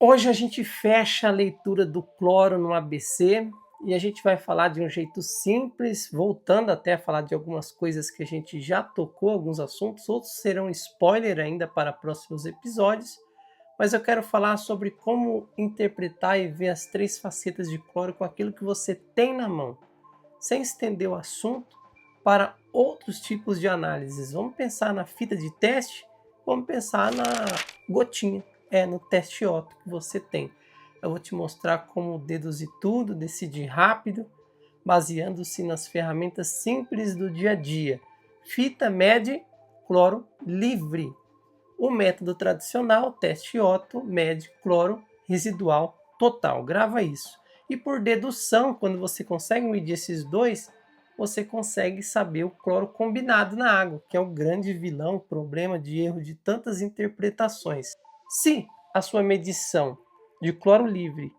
Hoje a gente fecha a leitura do cloro no ABC e a gente vai falar de um jeito simples, voltando até a falar de algumas coisas que a gente já tocou, alguns assuntos, outros serão spoiler ainda para próximos episódios, mas eu quero falar sobre como interpretar e ver as três facetas de cloro com aquilo que você tem na mão, sem estender o assunto para outros tipos de análises. Vamos pensar na fita de teste, vamos pensar na gotinha, no teste Otto que você tem. Eu vou te mostrar como deduzir tudo, decidir rápido, baseando-se nas ferramentas simples do dia a dia. Fita mede cloro livre. O método tradicional, teste Otto, mede cloro residual total. Grava isso. E por dedução, quando você consegue medir esses dois, você consegue saber o cloro combinado na água, que é o grande vilão, problema de erro de tantas interpretações. Se a sua medição de cloro livre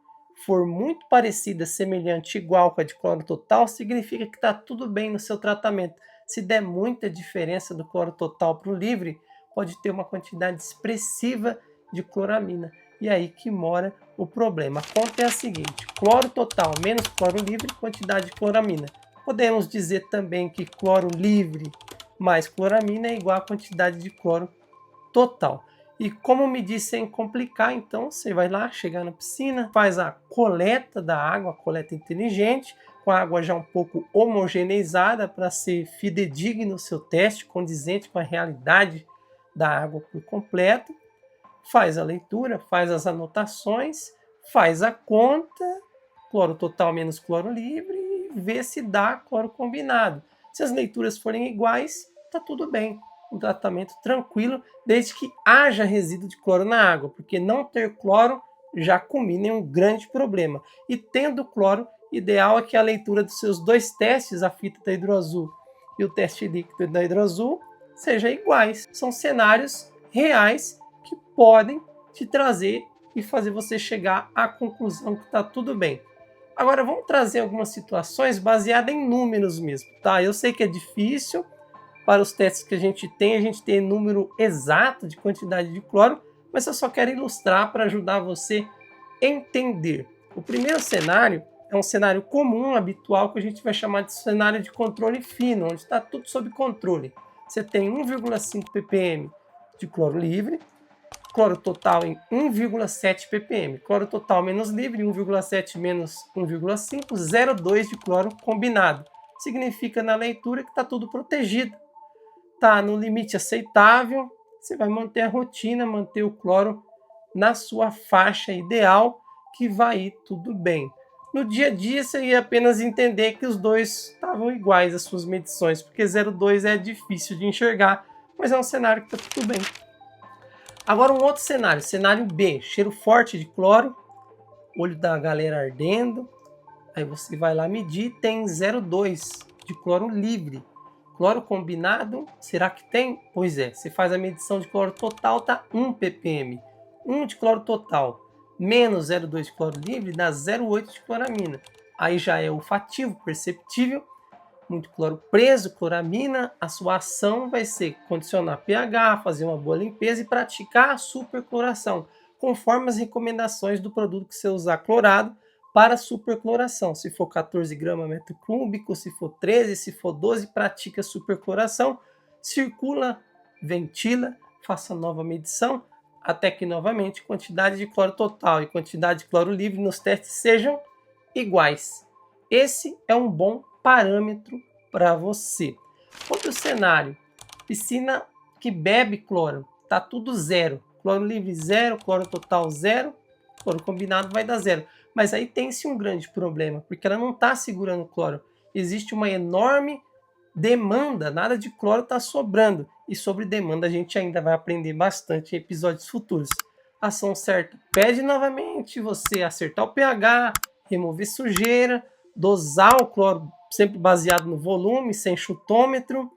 for muito parecida, semelhante, igual com a de cloro total, significa que está tudo bem no seu tratamento. Se der muita diferença do cloro total para o livre, pode ter uma quantidade expressiva de cloramina. E aí que mora o problema. A conta é a seguinte: cloro total menos cloro livre, quantidade de cloramina. Podemos dizer também que cloro livre mais cloramina é igual à quantidade de cloro total. E como medir sem complicar, então você vai lá, chegar na piscina, faz a coleta da água, a coleta inteligente, com a água já um pouco homogeneizada para ser fidedigno o seu teste, condizente com a realidade da água por completo, faz a leitura, faz as anotações, faz a conta, cloro total menos cloro livre, e vê se dá cloro combinado. Se as leituras forem iguais, está tudo bem. Um tratamento tranquilo, desde que haja resíduo de cloro na água, porque não ter cloro já combina é um grande problema. E tendo cloro, ideal é que a leitura dos seus dois testes, a fita da hidroazul e o teste líquido da hidroazul, sejam iguais. São cenários reais que podem te trazer e fazer você chegar à conclusão que está tudo bem. Agora vamos trazer algumas situações baseadas em números mesmo, tá? Eu sei que é difícil, para os testes que a gente tem número exato de quantidade de cloro, mas eu só quero ilustrar para ajudar você a entender. O primeiro cenário é um cenário comum, habitual, que a gente vai chamar de cenário de controle fino, onde está tudo sob controle. Você tem 1,5 ppm de cloro livre, cloro total em 1,7 ppm, cloro total menos livre, 1,7 menos 1,5, 0,2 de cloro combinado. Significa na leitura que está tudo protegido, está no limite aceitável, você vai manter a rotina, manter o cloro na sua faixa ideal, que vai ir tudo bem. No dia a dia, você ia apenas entender que os dois estavam iguais às suas medições, porque 0,2 é difícil de enxergar, mas é um cenário que está tudo bem. Agora um outro cenário, cenário B, cheiro forte de cloro, olho da galera ardendo, aí você vai lá medir, tem 0,2 de cloro livre. Cloro combinado, será que tem? Pois é, você faz a medição de cloro total, tá 1 ppm. 1 de cloro total menos 0,2 de cloro livre dá 0,8 de cloramina. Aí já é olfativo, perceptível, muito cloro preso, cloramina. A sua ação vai ser condicionar pH, fazer uma boa limpeza e praticar a supercloração, conforme as recomendações do produto que você usar clorado para supercloração. Se for 14 gramas metro cúbico, se for 13, se for 12, pratica a supercloração, circula, ventila, faça nova medição, até que novamente quantidade de cloro total e quantidade de cloro livre nos testes sejam iguais. Esse é um bom parâmetro para você. Outro cenário, piscina que bebe cloro, tá tudo zero, cloro livre zero, cloro total zero, cloro combinado vai dar zero. Mas aí tem-se um grande problema, porque ela não está segurando cloro. Existe uma enorme demanda, nada de cloro está sobrando. E sobre demanda a gente ainda vai aprender bastante em episódios futuros. Ação certa, pede novamente você acertar o pH, remover sujeira, dosar o cloro sempre baseado no volume, sem chutômetro,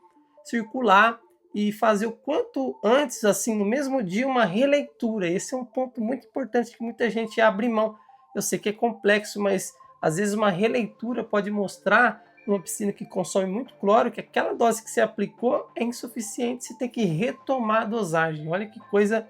circular e fazer o quanto antes, assim, no mesmo dia, uma releitura. Esse é um ponto muito importante que muita gente abre mão. Eu sei que é complexo, mas às vezes uma releitura pode mostrar numa piscina que consome muito cloro que aquela dose que você aplicou é insuficiente, você tem que retomar a dosagem. Olha que coisa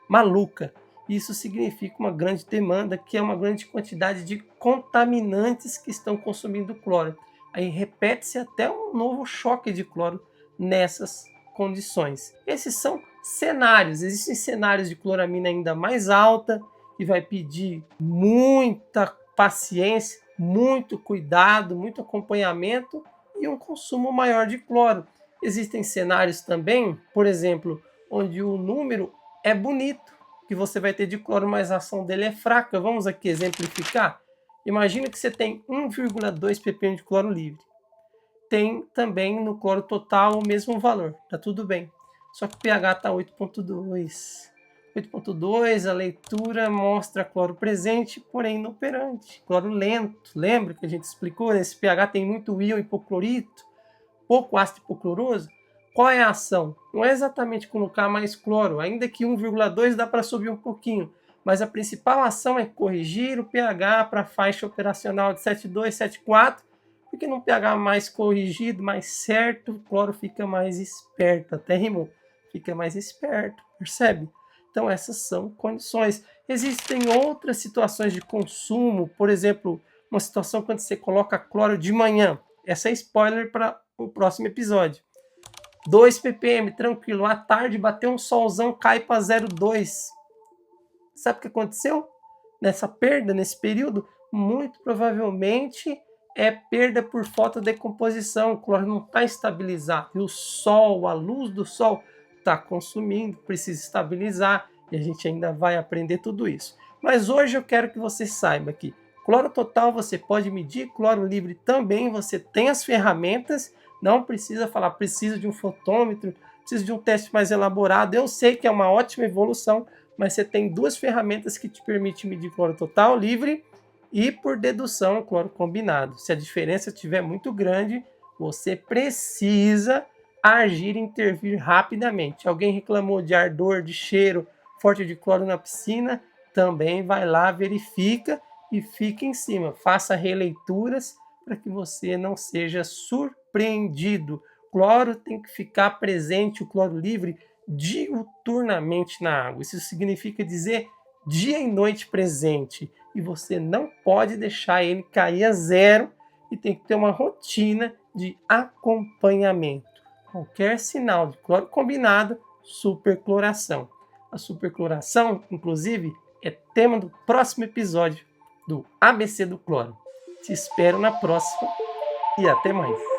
maluca. Isso significa uma grande demanda, que é uma grande quantidade de contaminantes que estão consumindo cloro. Aí repete-se até um novo choque de cloro nessas condições. Esses são cenários. Existem cenários de cloramina ainda mais alta, que vai pedir muita paciência, muito cuidado, muito acompanhamento e um consumo maior de cloro. Existem cenários também, por exemplo, onde o número é bonito, que você vai ter de cloro, mas a ação dele é fraca. Vamos aqui exemplificar. Imagina que você tem 1,2 ppm de cloro livre. Tem também no cloro total o mesmo valor, tá tudo bem. Só que o pH está 8,2. 8,2, a leitura mostra cloro presente, porém inoperante. Cloro lento. Lembra que a gente explicou? Nesse pH tem muito íon hipoclorito, pouco ácido hipocloroso. Qual é a ação? Não é exatamente colocar mais cloro, ainda que 1,2 dá para subir um pouquinho, mas a principal ação é corrigir o pH para a faixa operacional de 7,2, 7,4, porque num pH mais corrigido, mais certo, o cloro fica mais esperto, até rimou, fica mais esperto, percebe? Então essas são condições. Existem outras situações de consumo, por exemplo, uma situação quando você coloca cloro de manhã. Essa é spoiler para o próximo episódio. 2 ppm, tranquilo. À tarde bateu um solzão, cai para 0,2. Sabe o que aconteceu nessa perda, nesse período? Muito provavelmente é perda por fotodecomposição. O cloro não está estabilizado. E o sol, a luz do sol está consumindo, precisa estabilizar. E a gente ainda vai aprender tudo isso. Mas hoje eu quero que você saiba que cloro total você pode medir, cloro livre também, você tem as ferramentas. Não precisa falar, precisa de um fotômetro, precisa de um teste mais elaborado. Eu sei que é uma ótima evolução, mas você tem duas ferramentas que te permitem medir cloro total livre e, por dedução, cloro combinado. Se a diferença estiver muito grande, você precisa agir e intervir rapidamente. Alguém reclamou de ardor, de cheiro forte de cloro na piscina, também vai lá, verifica e fica em cima. Faça releituras para que você não seja surpreendido. Cloro tem que ficar presente, o cloro livre, diuturnamente na água. Isso significa dizer dia e noite presente. E você não pode deixar ele cair a zero e tem que ter uma rotina de acompanhamento. Qualquer sinal de cloro combinado, supercloração. A supercloração, inclusive, é tema do próximo episódio do ABC do cloro. Te espero na próxima e até mais.